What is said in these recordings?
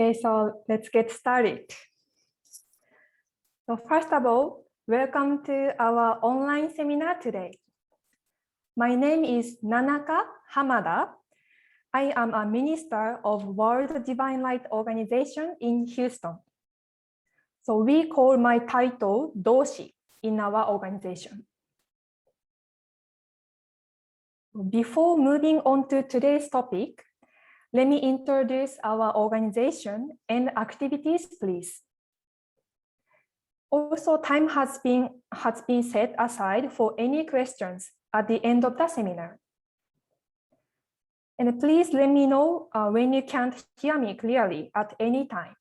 Okay, so let's get started. So first of all, welcome to our online seminar today. My name is Nanaka Hamada. I am a minister of World Divine Light Organization in Houston. So we call my title Doshi in our organization. Before moving on to today's topic, let me introduce our organization and activities, please. Also, time has been set aside for any questions at the end of the seminar. And please let me know when you can't hear me clearly at any time.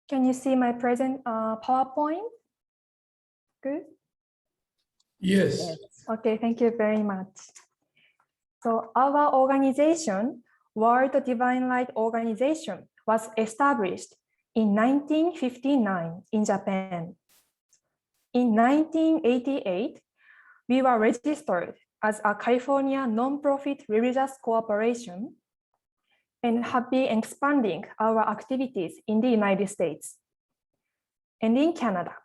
Can you see my present PowerPoint? Good? Yes. Okay, thank you very much. So our organization, World Divine Light Organization, was established in 1959 in Japan. In 1988, we were registered as a California nonprofit religious corporation and have been expanding our activities in the United States and in Canada.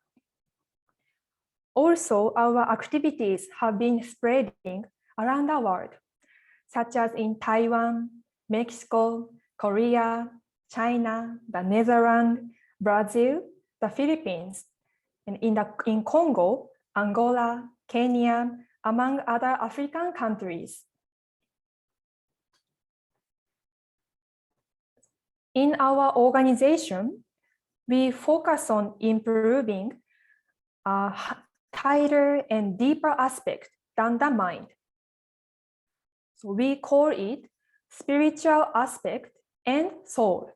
Also, our activities have been spreading around the world, such as in Taiwan, Mexico, Korea, China, the Netherlands, Brazil, the Philippines, and in Congo, Angola, Kenya, among other African countries. In our organization, we focus on improving a tighter and deeper aspect than the mind. So we call it spiritual aspect and soul.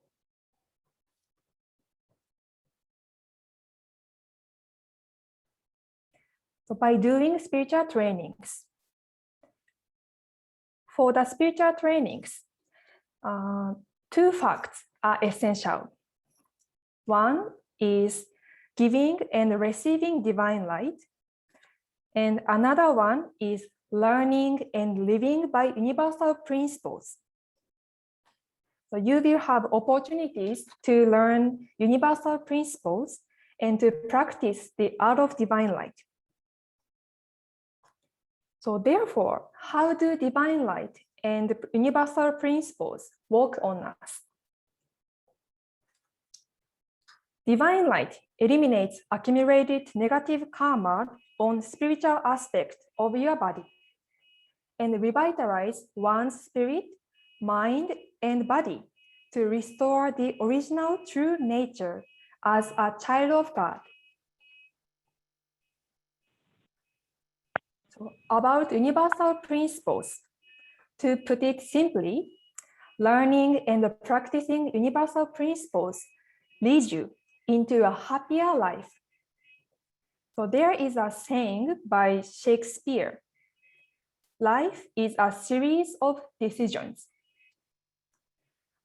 So by doing spiritual trainings, for the spiritual trainings, two facts are essential. One is giving and receiving divine light, and another one is learning and living by universal principles. So you will have opportunities to learn universal principles and to practice the art of divine light. So therefore, how do divine light and universal principles work on us? Divine light eliminates accumulated negative karma on spiritual aspect of your body and revitalize one's spirit, mind, and body to restore the original true nature as a child of God. So about universal principles, to put it simply, learning and practicing universal principles leads you into a happier life. So there is a saying by Shakespeare, life is a series of decisions.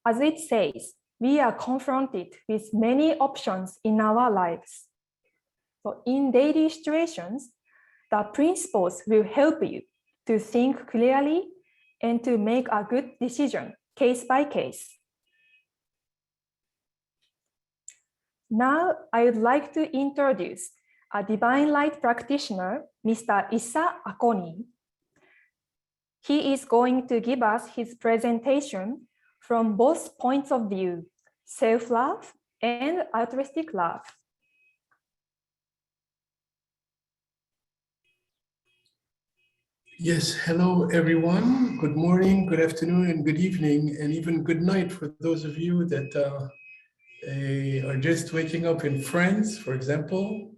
As it says, we are confronted with many options in our lives. So in daily situations, the principles will help you to think clearly and to make a good decision case by case. Now, I would like to introduce a divine light practitioner, Mr. Issa Acogney. He is going to give us his presentation from both points of view, self-love and altruistic love. Yes, hello everyone. Good morning, good afternoon, and good evening, and even good night for those of you that are just waking up in France, for example.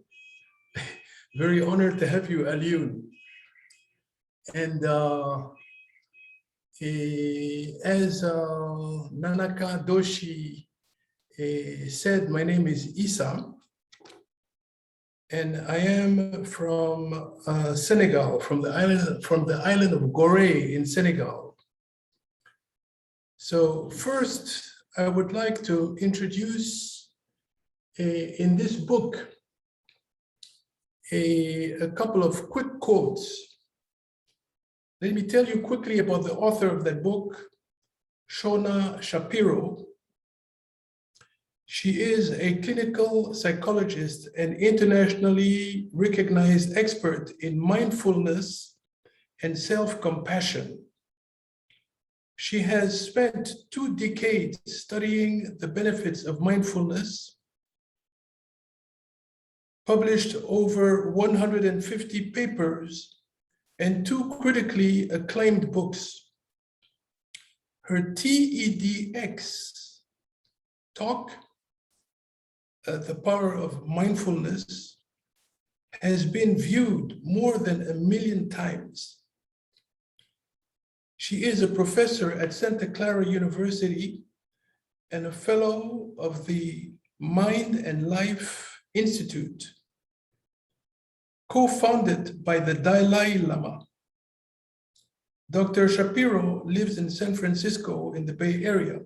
Very honored to have you, Alioun. And as Nanaka Doshi said, my name is Issa. and I am from Senegal, from the island of Gorée in Senegal. So first, I would like to introduce in this book a couple of quick quotes. Let me tell you quickly about the author of that book, Shona Shapiro. She is a clinical psychologist and internationally recognized expert in mindfulness and self-compassion. She has spent 2 decades studying the benefits of mindfulness, published over 150 papers and 2 critically acclaimed books. Her TEDx talk, The Power of Mindfulness, has been viewed more than 1 million times. She is a professor at Santa Clara University and a fellow of the Mind and Life Institute, co-founded by the Dalai Lama. Dr. Shapiro lives in San Francisco in the Bay Area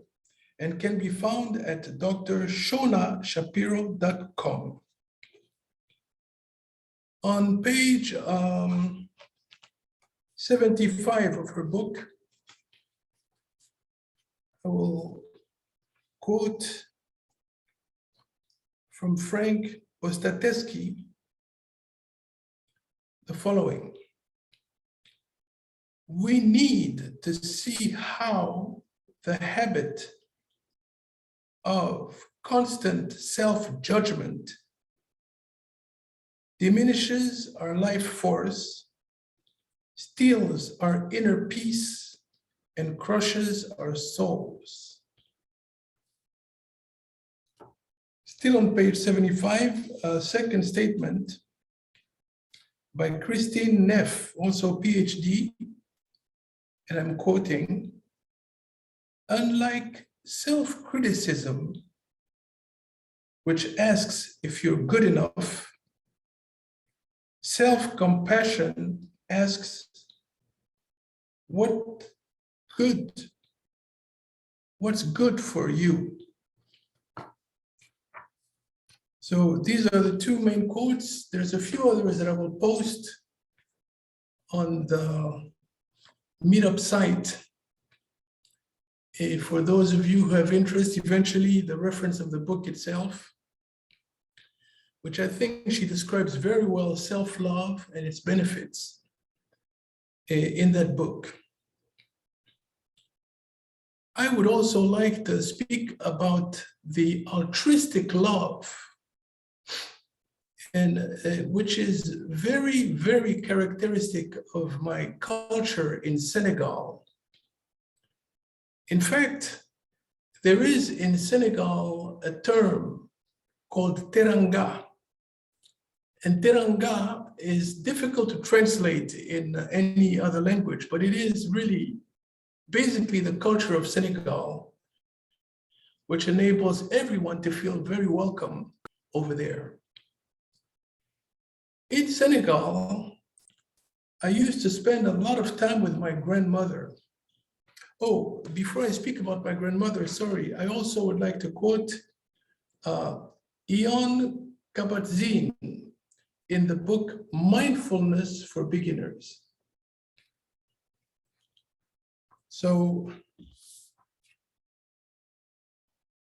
and can be found at drshonashapiro.com. On page 75 of her book, I will quote from Frank Ostatewski the following: "We need to see how the habit of constant self-judgment diminishes our life force, steals our inner peace, and crushes our souls." Still on page 75, a second statement by Christine Neff, also PhD, and I'm quoting, "Unlike self-criticism, which asks if you're good enough, self-compassion asks what's good for you." So these are the 2 main quotes. There's a few others that I will post on the Meetup site. For those of you who have interest, eventually the reference of the book itself, which I think she describes very well self-love and its benefits in that book. I would also like to speak about the altruistic love, and which is very, very characteristic of my culture in Senegal. In fact, there is in Senegal a term called teranga. And teranga is difficult to translate in any other language, but it is really basically the culture of Senegal, which enables everyone to feel very welcome over there. In Senegal, I used to spend a lot of time with my grandmother. Oh, before I speak about my grandmother, sorry, I also would like to quote Mr Kabadzin in the book Mindfulness for Beginners. So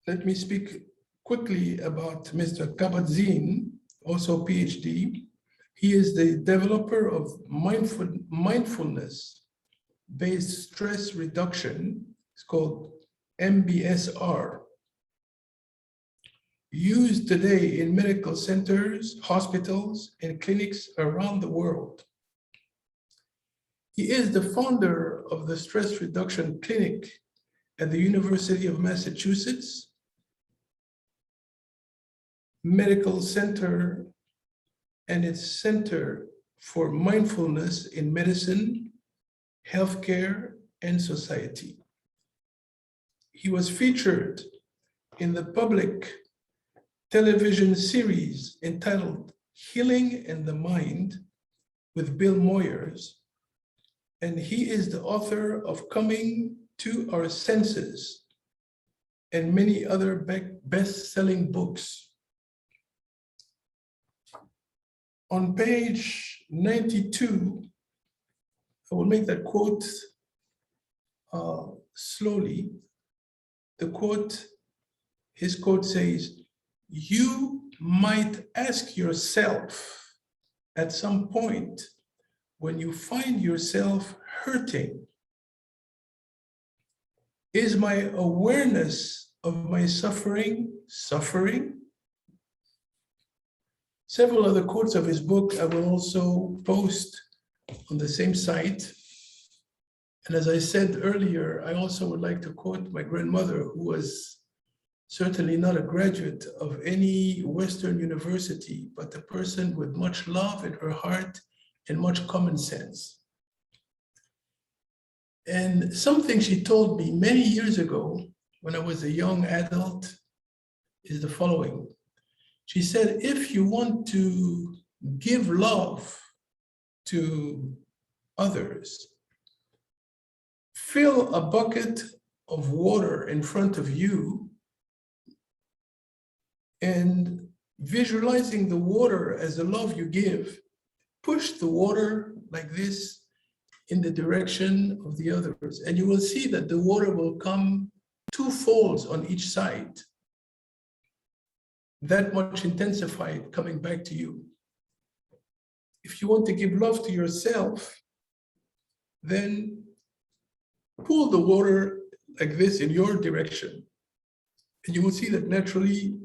let me speak quickly about Mr. Kabadzin, also PhD. He is the developer of mindfulness-based stress reduction. It's called MBSR, used today in medical centers, hospitals, and clinics around the world. He is the founder of the Stress Reduction Clinic at the University of Massachusetts Medical Center and its Center for Mindfulness in Medicine, Healthcare, and Society. He was featured in the public television series entitled Healing in the Mind with Bill Moyers, and he is the author of Coming to Our Senses and many other best-selling books. On page 92, I will make that quote slowly. His quote says, "You might ask yourself at some point when you find yourself hurting, is my awareness of my suffering suffering?" Several other quotes of his book I will also post on the same site. And as I said earlier, I also would like to quote my grandmother, who was certainly not a graduate of any Western university, but a person with much love in her heart and much common sense. And something she told me many years ago when I was a young adult is the following. She said, if you want to give love to others, fill a bucket of water in front of you and visualizing the water as the love you give, push the water like this in the direction of the others. And you will see that the water will come two folds on each side, that much intensified coming back to you. If you want to give love to yourself, then pull the water like this in your direction. And you will see that naturally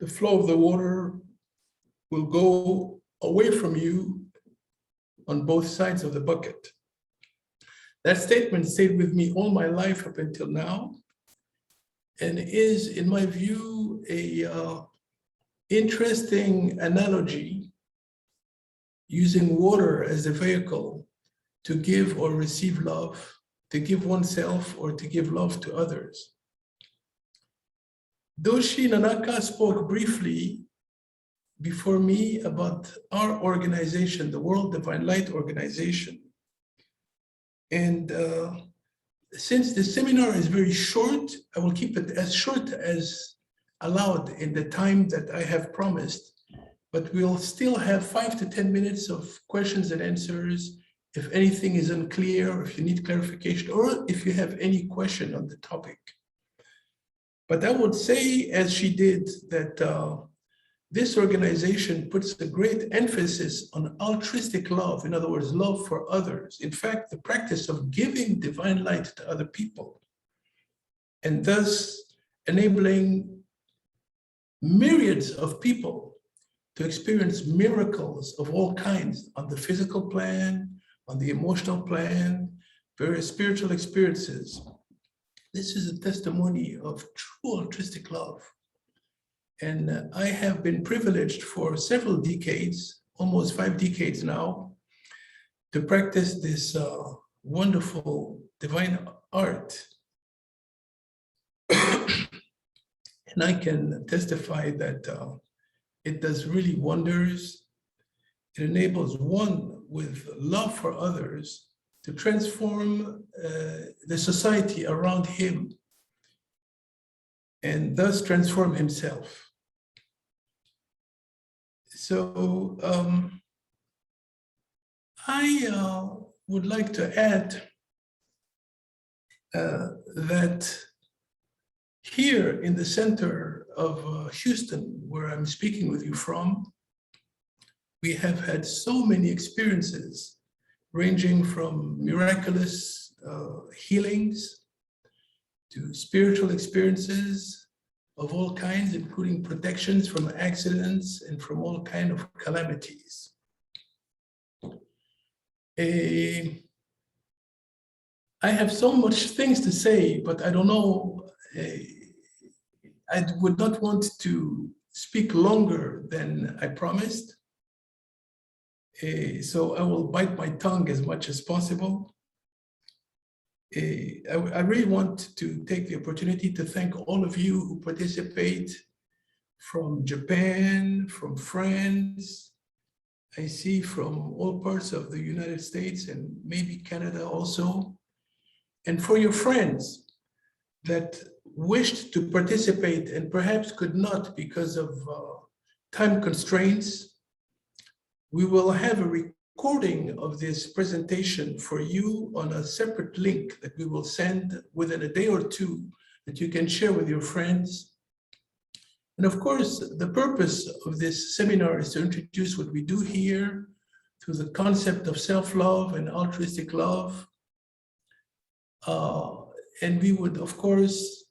the flow of the water will go away from you on both sides of the bucket. That statement stayed with me all my life up until now, and is, in my view, a interesting analogy using water as a vehicle to give or receive love, to give oneself or to give love to others. Doshi Nanaka spoke briefly before me about our organization, the World Divine Light Organization. And since the seminar is very short, I will keep it as short as allowed in the time that I have promised, but we'll still have 5 to 10 minutes of questions and answers if anything is unclear, or if you need clarification, or if you have any question on the topic. But I would say, as she did, that this organization puts a great emphasis on altruistic love, in other words, love for others. In fact, the practice of giving divine light to other people, and thus enabling myriads of people to experience miracles of all kinds on the physical plan, on the emotional plan, various spiritual experiences. This is a testimony of true altruistic love. And I have been privileged for several decades, almost 5 decades now, to practice this wonderful divine art. And I can testify that it does really wonders. It enables one with love for others to transform the society around him and thus transform himself. So I would like to add that here in the center of Houston, where I'm speaking with you from, we have had so many experiences ranging from miraculous healings to spiritual experiences of all kinds, including protections from accidents and from all kinds of calamities. I have so much things to say, but I don't know, I would not want to speak longer than I promised. So I will bite my tongue as much as possible. I really want to take the opportunity to thank all of you who participate from Japan, from France. I see from all parts of the United States and maybe Canada also. And for your friends that wished to participate and perhaps could not because of time constraints, we will have a recording of this presentation for you on a separate link that we will send within a day or two that you can share with your friends. And of course, the purpose of this seminar is to introduce what we do here through the concept of self-love and altruistic love. And we would, of course,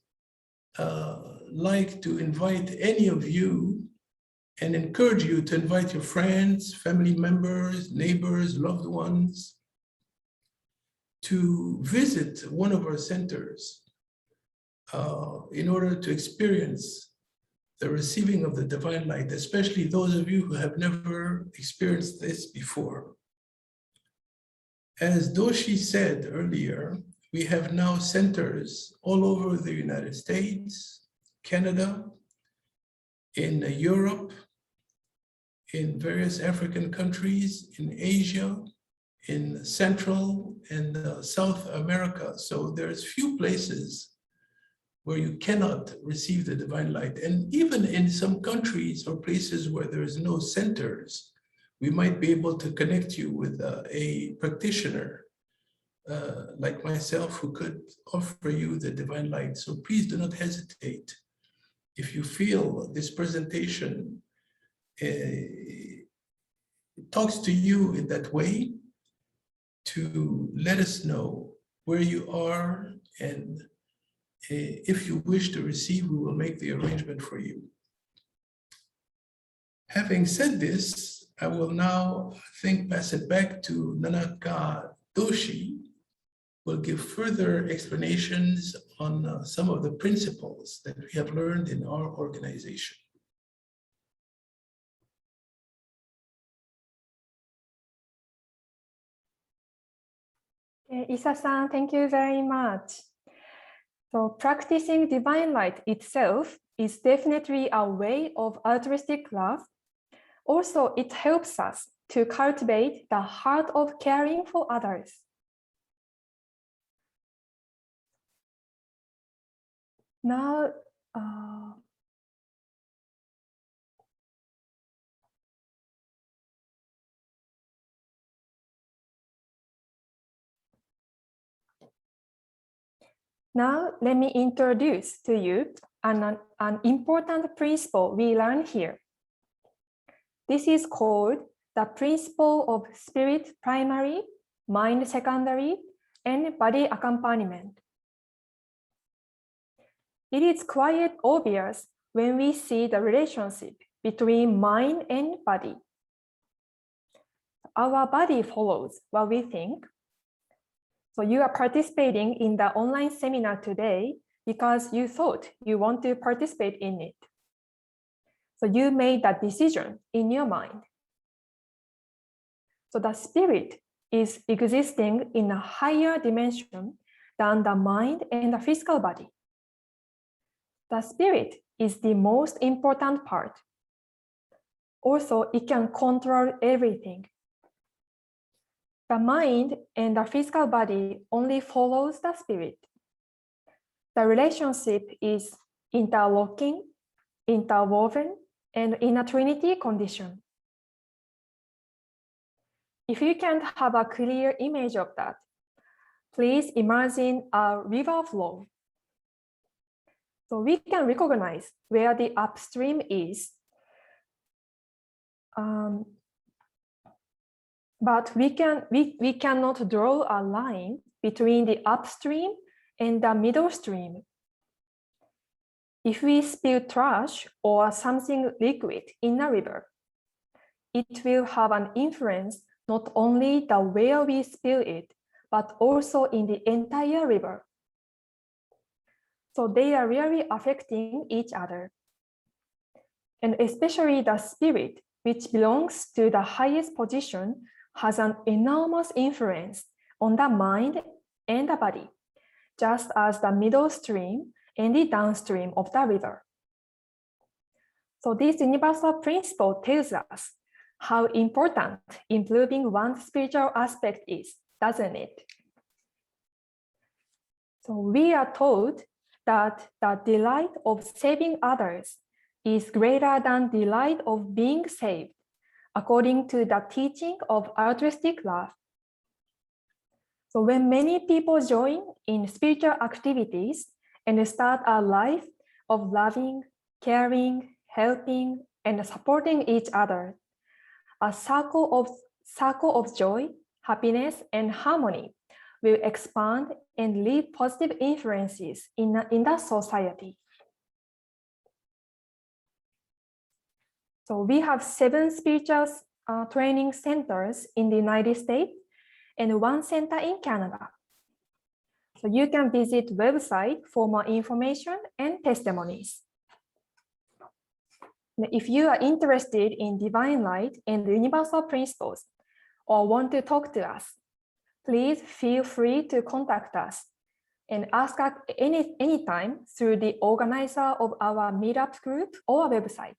like to invite any of you and encourage you to invite your friends, family members, neighbors, loved ones to visit one of our centers in order to experience the receiving of the divine light, especially those of you who have never experienced this before. As Doshi said earlier, we have now centers all over the United States, Canada, in Europe, in various African countries, in Asia, in Central and South America. So there's few places where you cannot receive the divine light. And even in some countries or places where there is no centers, we might be able to connect you with a practitioner like myself who could offer you the divine light. So please do not hesitate. If you feel this presentation talks to you in that way, to let us know where you are, and if you wish to receive, we will make the arrangement for you. Having said this, I will now pass it back to Nanaka Doshi, who will give further explanations on some of the principles that we have learned in our organization. Issa-san, thank you very much. So practicing divine light itself is definitely a way of altruistic love. Also, it helps us to cultivate the heart of caring for others. Now, let me introduce to you an important principle we learn here. This is called the principle of spirit primary, mind secondary, and body accompaniment. It is quite obvious when we see the relationship between mind and body. Our body follows what we think. So you are participating in the online seminar today because you thought you want to participate in it. So you made that decision in your mind. So the spirit is existing in a higher dimension than the mind and the physical body. The spirit is the most important part. Also, it can control everything. The mind and the physical body only follows the spirit. The relationship is interlocking, interwoven, and in a trinity condition. If you can't have a clear image of that, please imagine a river flow. So we can recognize where the upstream is, but we cannot draw a line between the upstream and the middle stream. If we spill trash or something liquid in a river, it will have an influence not only the where we spill it, but also in the entire river. So they are really affecting each other. And especially the spirit, which belongs to the highest position, has an enormous influence on the mind and the body, just as the middle stream and the downstream of the river. So this universal principle tells us how important improving one's spiritual aspect is, doesn't it? So we are told that the delight of saving others is greater than delight of being saved, according to the teaching of altruistic love. So when many people join in spiritual activities and start a life of loving, caring, helping, and supporting each other, a circle of joy, happiness, and harmony will expand and leave positive influences in the society. So we have 7 spiritual training centers in the United States and 1 center in Canada. So you can visit website for more information and testimonies. If you are interested in divine light and the universal principles or want to talk to us, please feel free to contact us and ask us anytime through the organizer of our meetup group or website.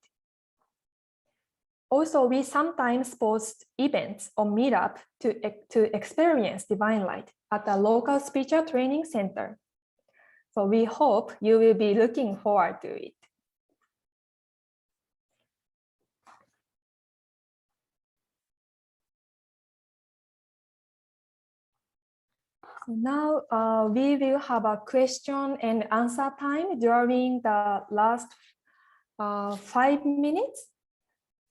Also, we sometimes post events or meetup to experience divine light at a local spiritual training center. So we hope you will be looking forward to it. So now we will have a question and answer time during the last 5 minutes.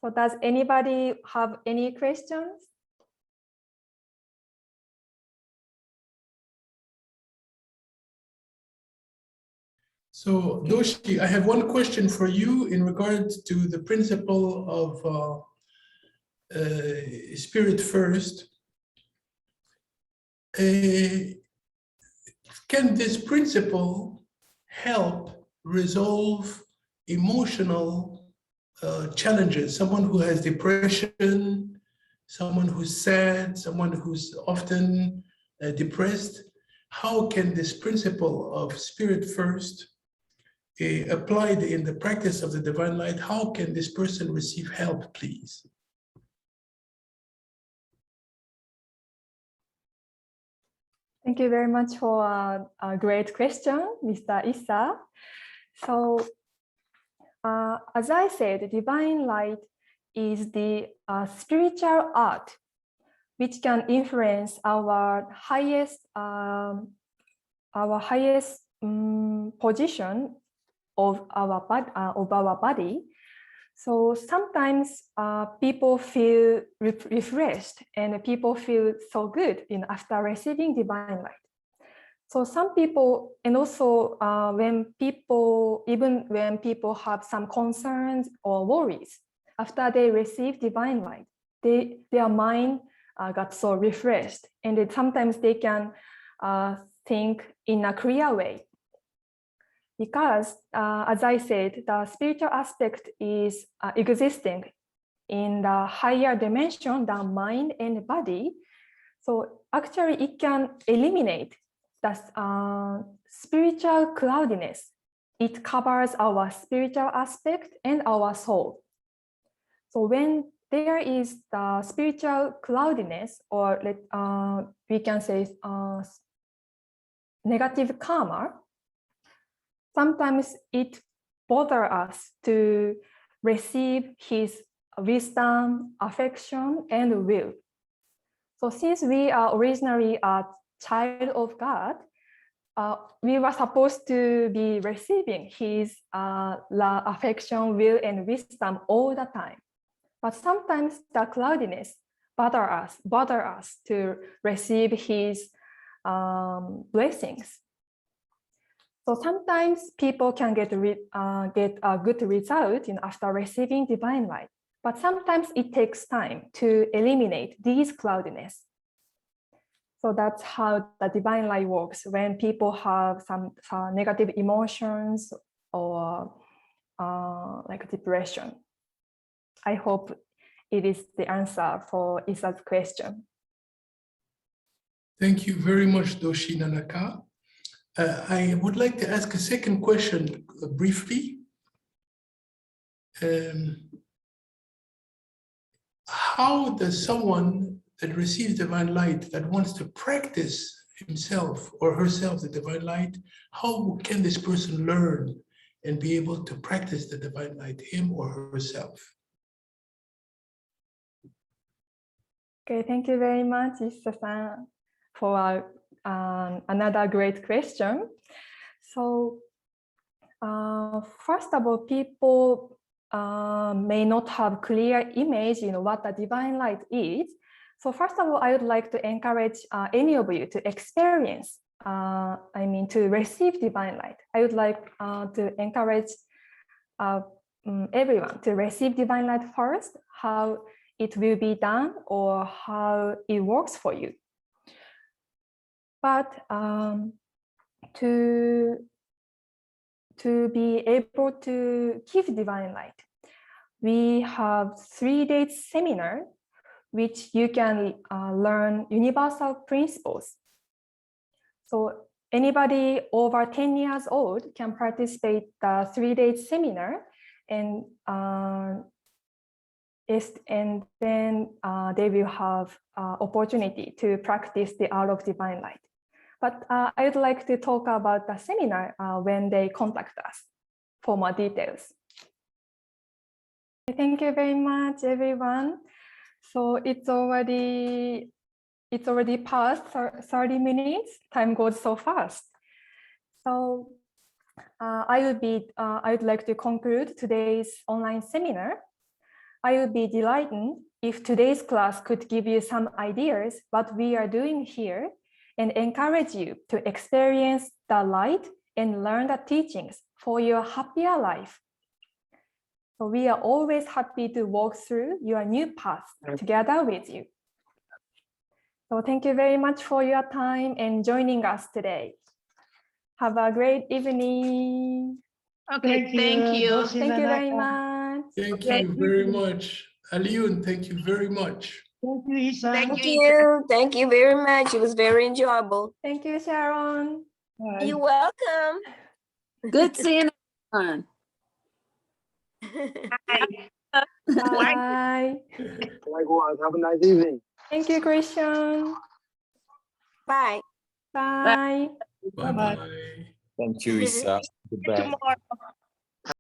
So does anybody have any questions? So Doshi, I have one question for you in regards to the principle of spirit first. Can this principle help resolve emotional challenges? Someone who has depression, someone who's sad, someone who's often depressed. How can this principle of spirit first applied in the practice of the divine light, how can this person receive help, please? Thank you very much for a great question, Mr. Issa. So, as I said, divine light is the spiritual art which can influence our highest position of our body. So sometimes people feel refreshed and people feel so good after receiving divine light. So some people, and also even when people have some concerns or worries, after they receive divine light, their mind got so refreshed, and sometimes they can think in a clear way. Because, as I said, the spiritual aspect is existing in the higher dimension than mind and body. So actually, it can eliminate the spiritual cloudiness. It covers our spiritual aspect and our soul. So when there is the spiritual cloudiness, or we can say negative karma, sometimes it bothers us to receive his wisdom, affection, and will. So since we are originally a child of God, we were supposed to be receiving his affection, will, and wisdom all the time. But sometimes the cloudiness bother us to receive his blessings. So sometimes people can get a good result after receiving divine light, but sometimes it takes time to eliminate these cloudiness. So that's how the divine light works when people have some negative emotions or like depression. I hope it is the answer for Issa's question. Thank you very much, Doshi Nanaka. I would like to ask a second question briefly. how does someone that receives divine light, that wants to practice himself or herself the divine light, how can this person learn and be able to practice the divine light, him or herself? Okay, thank you very much, Issa-san, for another great question. So, first of all, people may not have clear image, what the divine light is. So first of all, I would like to encourage any of you to experience, to receive divine light. I would like to encourage everyone to receive divine light first, how it will be done or how it works for you. But to be able to give divine light, we have 3-day seminar, which you can learn universal principles. So anybody over 10 years old can participate the 3-day seminar, and then they will have opportunity to practice the art of divine light. But I would like to talk about the seminar when they contact us for more details. Thank you very much, everyone. So it's already past 30 minutes. Time goes so fast. So I would like to conclude today's online seminar. I would be delighted if today's class could give you some ideas what we are doing here and encourage you to experience the light and learn the teachings for your happier life. So we are always happy to walk through your new path together with you. So thank you very much for your time and joining us today. Have a great evening. Okay, thank you. Thank you very much. Thank you very much. Aliun, thank you very much. Thank you, Issa. Thank you. Thank you very much. It was very enjoyable. Thank you, Sharon. Bye. You're welcome. Good seeing everyone. Bye. Likewise, have a nice evening. Thank you, Christian. Bye. Bye. Bye-bye. Thank you, Issa. Goodbye. Tomorrow.